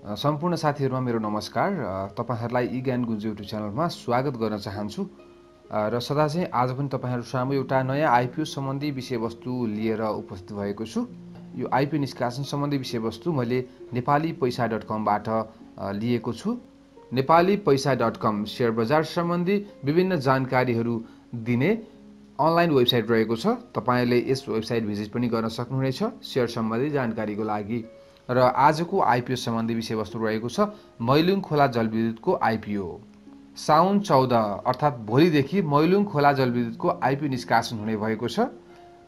सम्पूर्ण साथीहरुमा मेरो नमस्कार। तपाईहरुलाई ई ज्ञान गुन्जु युट्युब च्यानलमा स्वागत गर्न चाहन्छु। र सदा चाहिँ आज पनि तपाईहरु सामु एउटा नयाँ आईपीओ सम्बन्धी विषयवस्तु लिएर उपस्थित भएको छु। यो आईपीओ निष्कासन सम्बन्धी विषयवस्तु मैले नेपालीपैसा.com बाट लिएको छु। नेपालीपैसा.com शेयर बजार सम्बन्धी विभिन्न जानकारीहरु दिने अनलाइन वेबसाइट रहेको छ। तपाईले यस वेबसाइट भिजिट पनि गर्न सक्नुहुनेछ शेयर सम्बन्धी जानकारीको लागि। र आजको आईपीओ सम्बन्धी विषयवस्तु रहेको छ मैलुङ खोला जलविद्युतको आईपीओ। साउन 14 अर्थात् भोलिदेखि मैलुङ खोला जलविद्युतको आईपीओ निष्कासन हुने भएको छ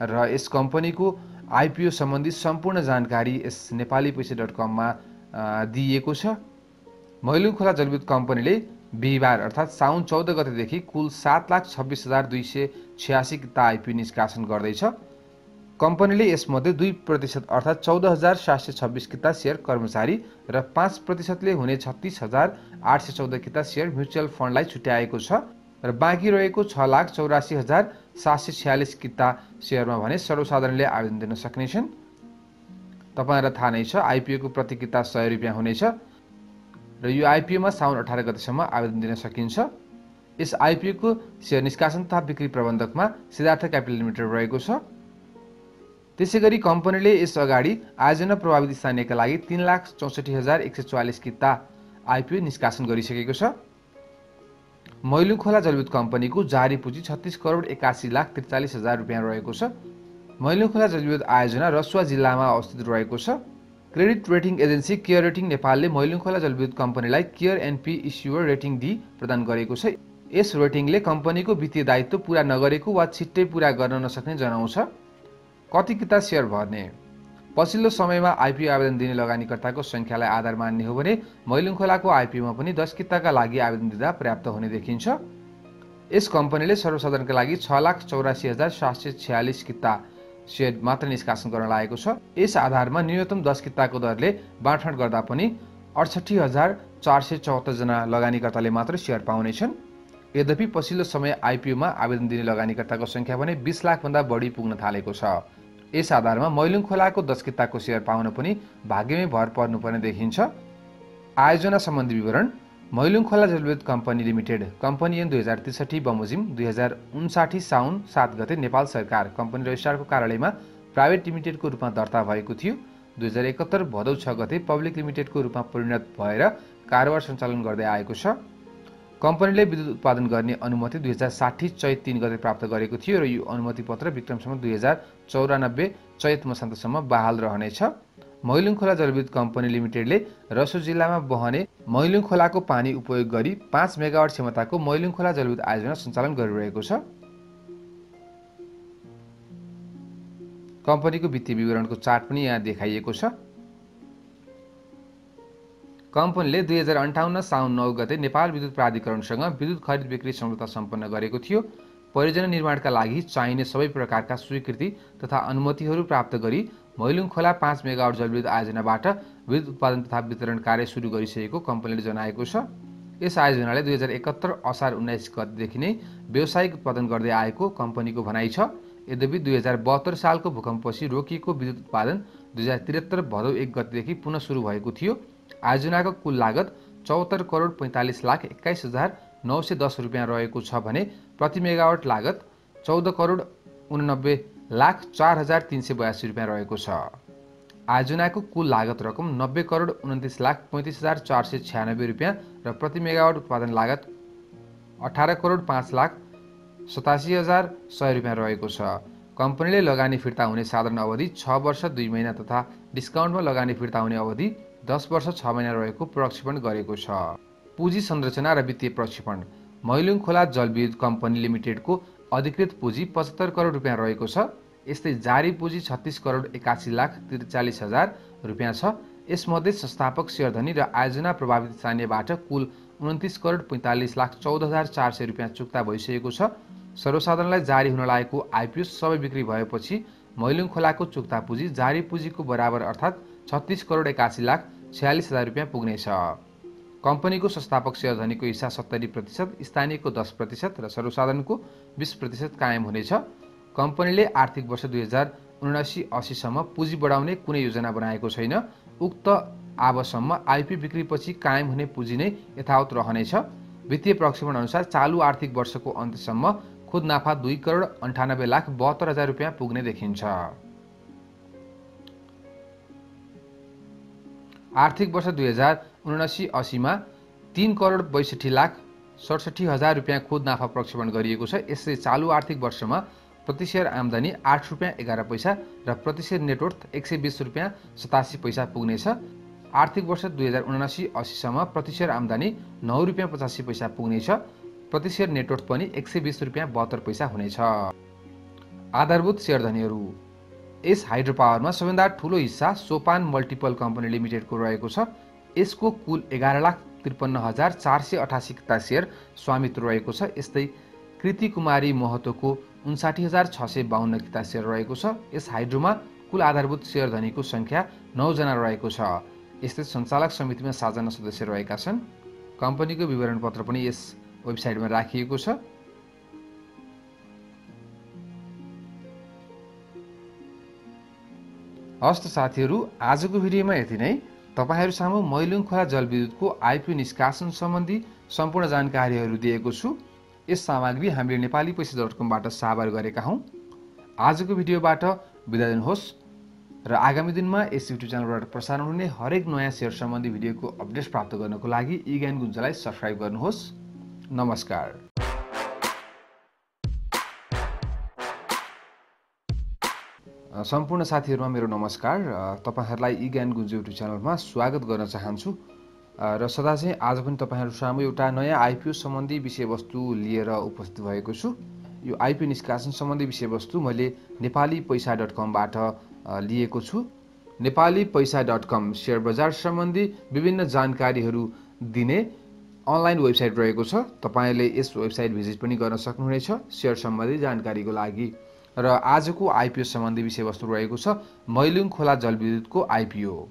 र यस कम्पनीको आईपीओ सम्बन्धी सम्पूर्ण जानकारी यस नेपालीपैसा.com मा दिइएको छ। मैलुङ खोला जलविद्युत कम्पनीले बिहीबार अर्थात् साउन 14 गतेदेखि कुल 7,26,286 किता आईपीओ निष्कासन गर्दैछ। कम्पनीले यसमध्ये 2% अर्थात् 14,726 किता शेयर कर्मचारी र 5% ले हुने 36,814 किता शेयर म्युचुअल फन्डलाई छुट्याएको छ र बाँकी रहेको 6,84,746 किता शेयरमा भने सर्वसाधारणले आवेदन दिन सक्नेछन्। तपाईहरुलाई थाहा नै छ आईपीओ को प्रति किता 100 रुपैयाँ हुनेछ र यो आईपीओ मा साउन 18 गतेसम्म आवेदन दिन सकिन्छ। यस आईपीओ को शेयर निष्कासन तथा बिक्री प्रबन्धकमा सिद्धार्थ क्यापिटल लिमिटेड रहेको छ। त्यसैगरी कम्पनीले यस अगाडि आयोजना प्रभावित स्थानीयका लागि 3,64,144 किता आईपीओ निष्कासन गरिसकेको छ। मैलुङ खोला जलविद्युत कम्पनीको जारी पुँजी 36,81,43,000 रुपैयाँ रहेको छ। मैलुङ खोला जलविद्युत आयोजना रसुवा जिल्लामा अवस्थित रहेको छ। Credit rating agency care rating नेपालले मैलुङ खोला जलविद्युत कम्पनीलाई केयर एनपी इस्युअर रेटिङ डी प्रदान गरेको छ। यस रेटिङले कम्पनीको वित्तीय दायित्व पूरा नगरेको वा छिट्टै पूरा गर्न नसक्ने जनाउँछ। कति किता शेयर भर्ने? पछिल्लो समयमा आईपीओ आवेदन दिने लगानीकर्ताको संख्यालाई आधार मान्ने हो भने मैलुङ खोलाको आईपीओमा पनि 10 किताका लागि आवेदन दिँदा पर्याप्त हुने देखिन्छ। यस कम्पनीले सर्वसाधारणका लागि 6,84,746 किता शेयर मात्र निष्कासन गर्न लागेको छ। यस आधारमा न्यूनतम 10 किताको दरले बाँडफाँड गर्दा पनि 68,474 जना लगानीकर्ताले मात्र शेयर पाउनेछन्। यद्यपि पछिल्लो समय आईपीओमा आवेदन दिने लगानीकर्ताको संख्या भने 20 लाख भन्दा बढी पुग्न थालेको छ। यस आधारमा मैलुङ खोलाको 10 किताको शेयर पाउन पनि भाग्यमै भर पर्नुपर्ने देखिन्छ। आयोजना सम्बन्धी विवरण: मैलुङ खोला जलविद्युत कम्पनी लिमिटेड कम्पनी ऐन 2063 बमोजिम 2059 साउन 7 गते नेपाल सरकार कम्पनी रजिस्ट्रारको कार्यालयमा प्राइभेट लिमिटेडको रूपमा दर्ता भएको थियो। 2071 भदौ 6 गते पब्लिक लिमिटेडको रूपमा परिणत भएर कारोबार सञ्चालन गर्दै आएको छ। कम्पनीले विद्युत उत्पादन गर्ने अनुमति 2060 चैत 3 गते प्राप्त गरेको थियो र यो अनुमति पत्र विक्रमसम्म 2094 चैत मसान्तसम्म बहाल रहनेछ। मैलुङ खोला जलविद्युत कम्पनी लिमिटेडले रसुवा जिल्लामा बहने मैलुङ खोलाको पानी उपयोग गरी 5 मेगावाट क्षमताको मैलुङ खोला जलविद्युत आयोजना सञ्चालन गरिरहेको छ। कम्पनीको वित्तीय विवरणको चार्ट पनि यहाँ देखाइएको छ। कम्पनीले 2058 साउन 9 गते नेपाल विद्युत प्राधिकरणसँग विद्युत खरिद बिक्री सम्झौता सम्पन्न गरेको थियो। परियोजना निर्माणका लागि चाहिने सबै प्रकारका स्वीकृति तथा अनुमतिहरू प्राप्त गरी मैलुङ खोला 5 मेगावाट जलविद्युत आयोजनाबाट विद्युत उत्पादन तथा वितरण कार्य सुरु गरिसकेको कम्पनीले जनाएको छ। यस आयोजनाले 2071 असार 19 गतेदेखि नै व्यावसायिक उत्पादन गर्दै आएको कम्पनीको भनाइ छ। यद्यपि 2072 सालको भूकम्पपछि रोकिएको विद्युत उत्पादन 2073 भदौ 1 गतेदेखि पुनः सुरु भएको थियो। आयोजनाको कुल लागत 74,45,21,910 रुपैयाँ रहेको छ भने प्रति मेगावाट लागत 14,89,04,382 रुपैयाँ रहेको छ। आयोजनाको कुल लागत रकम 90,29,35,496 रुपैयाँ र प्रति मेगावाट उत्पादन लागत 18,05,87,100 रुपैयाँ रहेको छ। कम्पनीले लगानी फिर्ता हुने साधारण अवधि 6 वर्ष 2 महिना तथा डिस्काउन्टमा लगानी फिर्ता हुने अवधि 10 वर्ष 6 महिना रहेको प्रक्षेपण गरेको छ। पुँजी संरचना र वित्तीय प्रक्षेपण: मैलुङ खोला जलविद्युत कम्पनी लिमिटेडको अधिकृत पुँजी 75 करोड रुपैयाँ रहेको छ। यस्तै जारी पुँजी 36,81,43,000 रुपैयाँ छ। यसमध्ये संस्थापक शेयरधनी र आयोजना प्रभावित स्थानीयबाट कुल 29,45,14,400 रुपैयाँ चुक्ता भइसकेको छ। सर्वसाधारणलाई जारी हुन लागेको आईपीओ सबै बिक्री भएपछि मैलुङ खोलाको चुक्ता पुँजी जारी पुँजीको बराबर अर्थात् 36,81,46,000 रुपैयाँ पुग्नेछ। कम्पनीको संस्थापक शेयरधनीको हिस्सा 70%, स्थानीयको 10% र सर्वसाधारणको 20% कायम हुनेछ। कम्पनीले आर्थिक वर्ष 2079-80 सम्म पुँजी बढाउने कुनै योजना बनाएको छैन। उक्त आबसम्म आइपिओ बिक्रीपछि कायम हुने पुँजी नै यथावत रहनेछ। वित्तीय प्रक्षेपण अनुसार चालु आर्थिक वर्षको अन्त्यसम्म खुद नाफा 2,98,72,000 रुपियाँ पुग्ने देखिन्छ। आर्थिक वर्ष 2079-80 मा 3,62,67,000 रुपियाँ खुद नाफा प्रक्षेपण गरिएको छ। यसै चालु आर्थिक वर्षमा प्रति शेयर आम्दानी 8 रुपियाँ 11 पैसा र प्रति शेयर नेटवर्थ 120 रुपियाँ 87 पैसा पुग्नेछ। आर्थिक वर्ष 2079-80 सम्म प्रति शेयर आम्दानी 9 रुपियाँ 85 पैसा पुग्नेछ। प्रति शेयर नेटवर्थ पनि 120 रुपियाँ 72 पैसा हुनेछ। आधारभूत शेयरधनीहरू। यस हाइड्रो पावरमा सबैभन्दा ठूलो हिस्सा सोपान मल्टिपल कम्पनी लिमिटेडको रहेको छ। यसको कुल 11,53,488 किता शेयर स्वामित्व रहेको छ। यस्तै कृति कुमारी महतोको 59,652 किता शेयर रहेको छ। यस हाइड्रोमा कुल आधारभूत शेयरधनीको संख्या 9 जना रहेको छ। यस्तै सञ्चालक समितिमा 7 जना सदस्य रहेका छन्। कम्पनीको विवरण पत्र पनि यस वेबसाइटमा राखिएको छ। हस्त साथीहरू, आजको भिडियोमा यति नै। तपाईहरु सामु मैलुङ खोला जलविद्युतको आइपिओ निष्कासन सम्बन्धी सम्पूर्ण जानकारीहरू दिएको छु। यस सामग्री हामीले नेपालीपैसा.com बाट साभार गरेका हौं। आजको भिडियोबाट बिदा दिनुहोस् र आगामी दिनमा यस युट्युब च्यानलबाट प्रसारण हुने हरेक नयाँ शेयर सम्बन्धी भिडियोको अपडेट प्राप्त गर्नको लागि ज्ञान गुञ्जलाई सब्स्क्राइब गर्नुहोस्। नमस्कार। सम्पूर्ण साथीहरुमा मेरो नमस्कार। तपाईहरुलाई ज्ञान गुञ्ज युट्युब च्यानलमा स्वागत गर्न चाहन्छु र सदा चाहिँ आज पनि तपाईहरु सामु एउटा नयाँ आइपिओ सम्बन्धी विषयवस्तु लिएर उपस्थित भएको छु। यो आइपिओ निष्कासन सम्बन्धी विषयवस्तु मैले नेपालीपैसा.com बाट लिएको छु। नेपालीपैसा.com शेयर बजार सम्बन्धी विभिन्न जानकारीहरू दिने अनलाइन वेबसाइट रहेको छ। तपाईले यस वेबसाइट भिजिट पनि गर्न सक्नुहुनेछ शेयर सम्बन्धी जानकारीको लागि। र आजको आइपिओ सम्बन्धी विषयवस्तु रहेको छ मैलुङ खोला जलविद्युतको आइपिओ।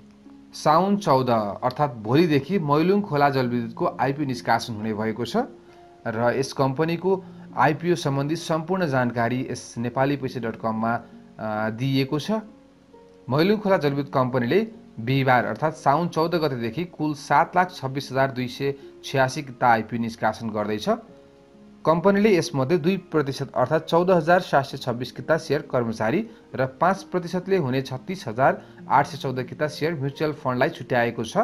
साउन 14 अर्थात् भोलिदेखि मैलुङ खोला जलविद्युतको आइपिओ निष्कासन हुने भएको छ र यस कम्पनीको आइपिओ सम्बन्धी सम्पूर्ण जानकारी यस नेपालीपैसा.com मा दिइएको छ। मैलुङ खोला जलविद्युत कम्पनीले बिहीबार अर्थात् साउन 14 गतेदेखि कुल 7,26,286 किता आइपिओ निष्कासन गर्दैछ। कम्पनीले यसमध्ये 2% अर्थात् 14,726 किता शेयर कर्मचारी र 5%ले हुने 36,814 किता शेयर म्युचुअल फन्डलाई छुट्याएको छ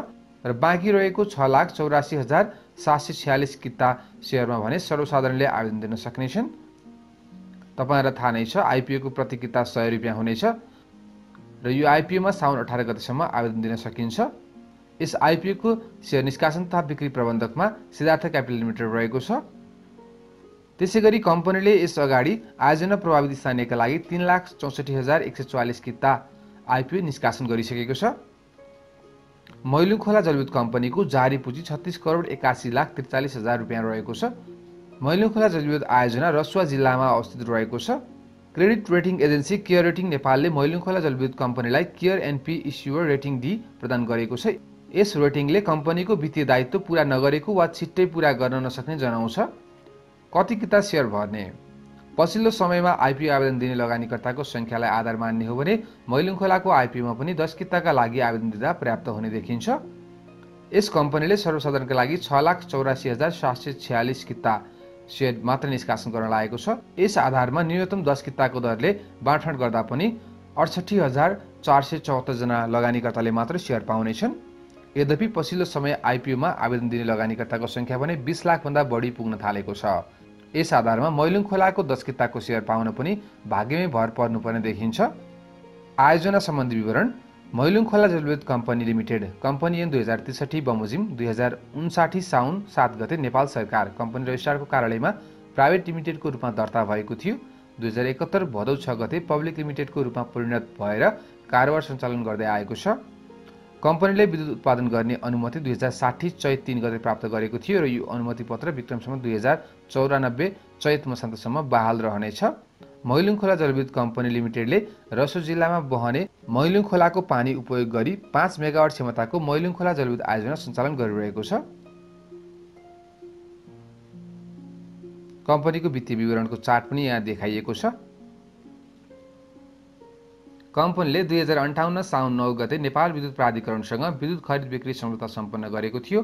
र बाँकी रहेको 6,84,746 किता शेयरमा भने सर्वसाधारणले आवेदन दिन सक्नेछन्। तपाईहरुलाई थाहा नै छ आइपिओ को प्रति किता 100 रुपियाँ हुनेछ र यो आइपिओ मा साउन 18 गतेसम्म आवेदन दिन सकिन्छ। यस आइपिओ को शेयर निष्कासन तथा बिक्री प्रबन्धकमा सिद्धार्थ क्यापिटल लिमिटेड रहेको छ। त्यसैगरी कम्पनीले यस अगाडि आयोजना प्रभावित स्थानीयका लागि 3,64,144 किता आइपिओ निष्कासन गरिसकेको छ। मैलुङ खोला जलविद्युत कम्पनीको जारी पुँजी 36,81,43,000 रुपियाँ रहेको छ। मैलुङ खोला जलविद्युत आयोजना रसुवा जिल्लामा अवस्थित रहेको छ। Credit rating agency care rating नेपालले मैलुङ खोला जलविद्युत कम्पनीलाई केयर एनपी इस्युअर रेटिङ डी प्रदान गरेको छ। यस रेटिङले कम्पनीको वित्तीय दायित्व पूरा नगरेको वा छिट्टै पूरा गर्न नसक्ने जनाउँछ। कति किता शेयर भर्ने? पछिल्लो समयमा आइपिओ आवेदन दिने लगानीकर्ताको संख्यालाई आधार मान्ने हो भने मैलुङ खोलाको आइपिओमा पनि 10 किताका लागि आवेदन दिँदा पर्याप्त हुने देखिन्छ। यस कम्पनीले सर्वसाधारणका लागि 6,84,746 किता शेयर मात्र निष्कासन गर्न लागेको छ। यस आधारमा न्यूनतम 10 किताको दरले बाँडफाँड गर्दा पनि 68,474 जना लगानीकर्ताले मात्र शेयर पाउनेछन्। यद्यपि पछिल्लो समय आइपिओमा आवेदन दिने लगानीकर्ताको संख्या भने 20 लाख भन्दा बढी पुग्न थालेको छ। यस आधारमा मैलुङ खोलाको 10 किताको शेयर पाउन पनि भाग्यमै भर पर्नुपर्ने देखिन्छ। आयोजना सम्बन्धी विवरण। मैलुङ खोला जलविद्युत कम्पनी लिमिटेड कम्पनी ऐन 2063 बमोजिम 2059 साउन 7 गते नेपाल सरकार कम्पनी रजिस्ट्रारको कार्यालयमा प्राइभेट लिमिटेडको रूपमा दर्ता भएको थियो। 2071 भदौ 6 गते पब्लिक लिमिटेडको रूपमा परिणत भएर कारोबार सञ्चालन गर्दै आएको छ। कम्पनीले विद्युत उत्पादन गर्ने अनुमति 2060 चैत 3 गते प्राप्त गरेको थियो र यो अनुमति पत्र विक्रमसम्म 2094 चैत मसान्तसम्म बहाल रहनेछ। मैलुङ खोला जलविद्युत कम्पनी लिमिटेडले रसो जिल्लामा बहने मैलुङ खोलाको पानी उपयोग गरी 5 मेगावाट क्षमताको मैलुङ खोला जलविद्युत आयोजना सञ्चालन गरिरहेको छ। कम्पनीको वित्तीय विवरणको चार्ट पनि यहाँ देखाइएको छ। कम्पनीले 2058 साउन 9 गते नेपाल विद्युत प्राधिकरणसँग विद्युत खरिद बिक्री सम्झौता सम्पन्न गरेको थियो।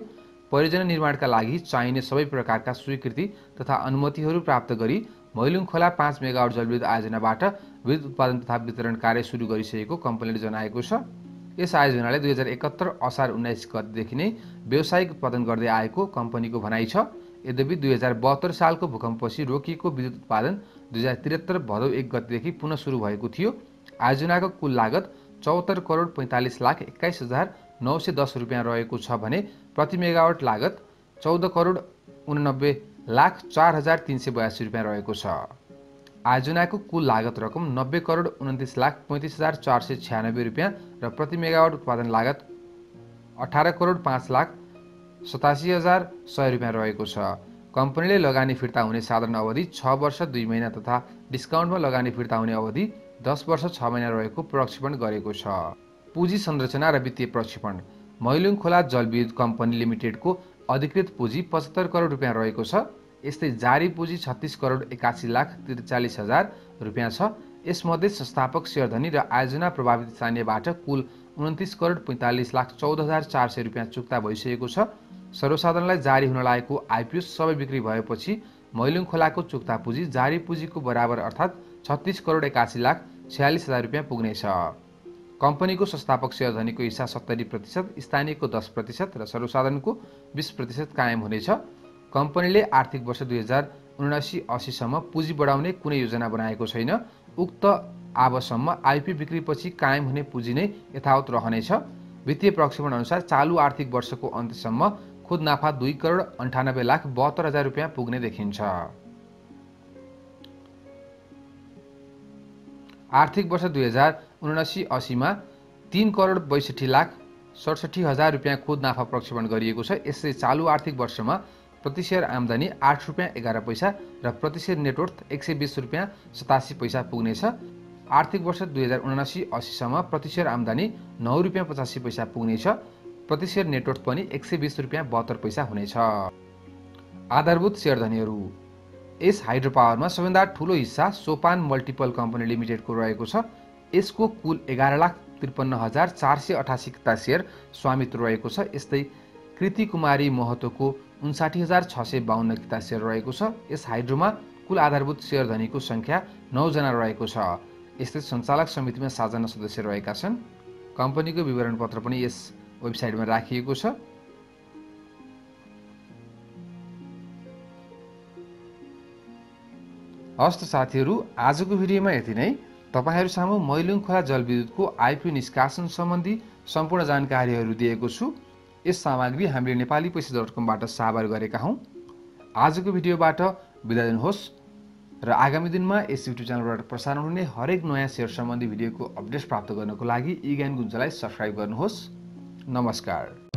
परियोजना निर्माणका लागि चाहिने सबै प्रकारका स्वीकृति तथा अनुमतिहरू प्राप्त गरी मैलुङ खोला 5 मेगावाट जलविद्युत आयोजनाबाट विद्युत उत्पादन तथा वितरण कार्य सुरु गरिसकेको कम्पनीले जनाएको छ। यस आयोजनाले 2071 असार 19 गतेदेखि नै व्यावसायिक उत्पादन गर्दै आएको कम्पनीको भनाइ छ। यद्यपि 2072 सालको भूकम्पपछि रोकिएको विद्युत उत्पादन 2073 भदौ 1 गतेदेखि पुनः सुरु भएको थियो। आयोजनाको कुल लागत 74 करोड 45 लाख 21,910 रुपियाँ रहेको छ भने प्रति मेगावाट लागत 14 करोड 89 लाख 4,382 रुपियाँ रहेको छ। आयोजनाको कुल लागत रकम 90 करोड 29 लाख 35,496 रुपियाँ र प्रति मेगावाट उत्पादन लागत 18 करोड 5 लाख 87,100 रुपियाँ रहेको छ। कम्पनीले लगानी फिर्ता हुने साधारण अवधि 6 वर्ष 2 महिना तथा डिस्काउन्टमा लगानी फिर्ता हुने अवधि 10 वर्ष 6 महिना रहेको प्रक्षेपण गरेको छ। पुँजी संरचना र वित्तीय प्रक्षेपण। मैलुङ खोला जलविद्युत कम्पनी लिमिटेडको अधिकृत पुँजी 75 करोड रुपियाँ रहेको छ। यस्तै जारी पुँजी 36 करोड 81 लाख 43,000 रुपियाँ छ। यसमध्ये संस्थापक शेयरधनी र आयोजना प्रभावित स्थानीयबाट कुल 29 करोड 45 लाख 14,400 रुपियाँ चुक्ता भइसकेको छ। सर्वसाधारणलाई जारी हुन लागेको आइपिओ सबै बिक्री भएपछि मैलुङ खोलाको चुक्ता पुँजी जारी पुँजीको बराबर अर्थात् 36 करोड 81 लाख 46,000 रुपियाँ पुग्नेछ। कम्पनीको संस्थापक शेयरधनीको हिस्सा 70%, स्थानीयको 10% र सर्वसाधारणको 20% कायम हुनेछ। कम्पनीले आर्थिक वर्ष 2079-80 सम्म पुँजी बढाउने कुनै योजना बनाएको छैन। उक्त आवसम्म आइपी बिक्रीपछि कायम हुने पुँजी नै यथावत रहनेछ। वित्तीय प्रक्षेपण अनुसार चालु आर्थिक वर्षको अन्त्यसम्म खुद नाफा 2 करोड 98 लाख 72,000 रुपियाँ पुग्ने देखिन्छ। आर्थिक वर्ष 2079-80 मा 3 करोड 62 लाख 67,000 रुपियाँ खुद नाफा प्रक्षेपण गरिएको छ। यसै चालु आर्थिक वर्षमा प्रति शेयर आम्दानी 8 रुपियाँ 11 पैसा र प्रति शेयर नेटवर्थ 120 रुपियाँ 87 पैसा पुग्नेछ। आर्थिक वर्ष 2079-80 सम्म प्रति शेयर आम्दानी 9 रुपियाँ 85 पैसा पुग्नेछ। प्रति शेयर नेटवर्थ पनि 120 रुपियाँ 72 पैसा हुनेछ। आधारभूत शेयरधनीहरू। यस हाइड्रो पावरमा सबैभन्दा ठूलो हिस्सा सोपान मल्टिपल कम्पनी लिमिटेडको रहेको छ। यसको कुल 11,53,488 शेयर स्वामित्व रहेको छ। यस्तै कृति कुमारी महतोको 59,652 किता शेयर रहेको छ। यस हाइड्रोमा कुल आधारभूत शेयरधनीको संख्या 9 जना रहेको छ। यस्तै सञ्चालक समितिमा 7 जना सदस्य रहेका छन्। कम्पनीको विवरण पत्र पनि यस वेबसाइटमा राखिएको छ। हस्त साथीहरू, आजको भिडियोमा यति नै। तपाईहरु सामु मैलुङ खोला जलविद्युतको आइपी निष्कासन सम्बन्धी सम्पूर्ण जानकारीहरू दिएको छु। यस सामग्री हामीले नेपालीपैसा.com बाट साभार गरेका हौं। आजको भिडियोबाट बिदा दिनुहोस् र आगामी दिनमा यस युट्युब च्यानलबाट प्रसारण हुने हरेक नयाँ शेयर सम्बन्धी भिडियोको अपडेट प्राप्त गर्नको लागि ज्ञान गुञ्जलाई सब्स्क्राइब गर्नुहोस्। नमस्कार।